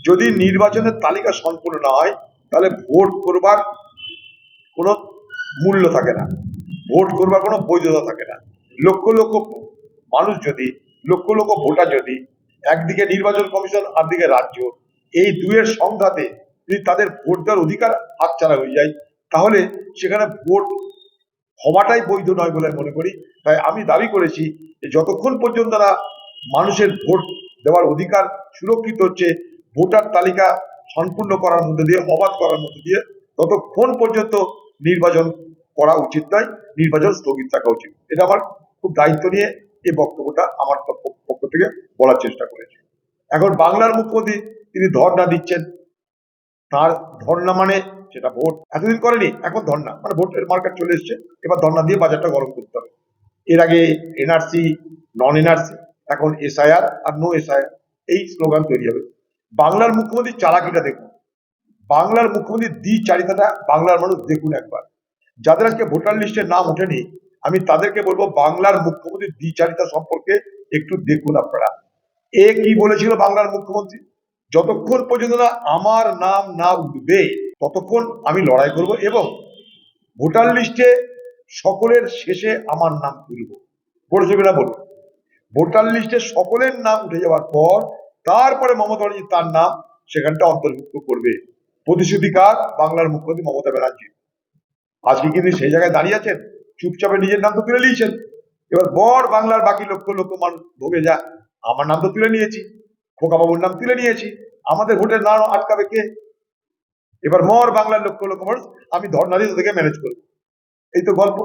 যদি নির্বাচনের তালিকা সম্পূর্ণ না হয় তাহলে ভোট করবার কোনো মূল্য থাকে না, ভোট করবার কোনো বৈধতা থাকে না। লক্ষ লক্ষ মানুষ যদি, লক্ষ লক্ষ ভোটার যদি একদিকে নির্বাচন কমিশন আর দিকে রাজ্য, এই দুয়ের সংঘাতে যদি তাদের ভোট দেওয়ার অধিকার হাতছাড়া হয়ে যায়, তাহলে সেখানে ভোট হওয়াটাই বৈধ নয় বলে মনে করি। তাই আমি দাবি করেছি যে যতক্ষণ পর্যন্ত না মানুষের ভোট দেওয়ার অধিকার সুরক্ষিত হচ্ছে, ভোটার তালিকা সম্পূর্ণ করার মধ্যে দিয়ে, অবাধ করার মধ্যে দিয়ে, ততক্ষণ পর্যন্ত নির্বাচন করা উচিত নয়, নির্বাচন স্থগিত রাখা উচিত। এটা আমার খুব দায়িত্ব নিয়ে এই বক্তব্যটা আমার পক্ষ থেকে বলার চেষ্টা করেছি। এখন বাংলার মুখ্যমন্ত্রী তিনি ধর্ণা দিচ্ছেন, তার ধর্ণা মানে সেটা ভোট এতদিন করেনি, এখন ধর্ণা মানে ভোটের মার্কেট চলে এসছে, এবার ধর্ণা দিয়ে বাজারটা গরম করতে হবে। এর আগে এনআরসি, নন এনআরসি, এখন এসআইআর আর নো এসআইআর, এই স্লোগান তৈরি হবে। বাংলার মুখ্যমন্ত্রী চালাকিটা দেখুন, বাংলার মুখ্যমন্ত্রী দ্বিচারিতাটা বাংলার মানুষ দেখুন একবার। যাদের আজকে ভোটার লিস্টের নাম ওঠেনি, আমি তাদেরকে বলবো বাংলার মুখ্যমন্ত্রীর দ্বিচারিতা সম্পর্কে একটু দেখুন আপনারা। এ কি বলেছিল বাংলার মুখ্যমন্ত্রী, যতক্ষণ পর্যন্ত না আমার নাম না উঠবে ততক্ষণ আমি লড়াই করব এবং ভোটার লিস্টে সকলের শেষে আমার নাম তুলব। বলেছে কিনা বলুন? ভোটার লিস্টে সকলের নাম উঠে যাওয়ার পর তারপরে মমতা ব্যানার্জি তার নাম সেখানটা অন্তর্ভুক্ত করবে। প্রতিশ্রুতি কার? বাংলার মুখ্যমন্ত্রী মমতা ব্যানার্জি। আজকে কিন্তু সেই জায়গায় দাঁড়িয়ে আছেন, চুপচাপে নিজের নাম তো তুলে নিয়েছেন। এবার বর বাংলার বাকি লক্ষ লক্ষ মানুষ ভোগে যা, আমার নাম তো তুলে নিয়েছি, খোকা বাবুর নাম তুলে নিয়েছি, আমাদের ভোটের নাম আটকাবে কে? এবার মর বাংলার লক্ষ লক্ষ মানুষ, আমি ধর্ণা দিয়ে তাদেরকে ম্যানেজ করবো, এই তো গল্প।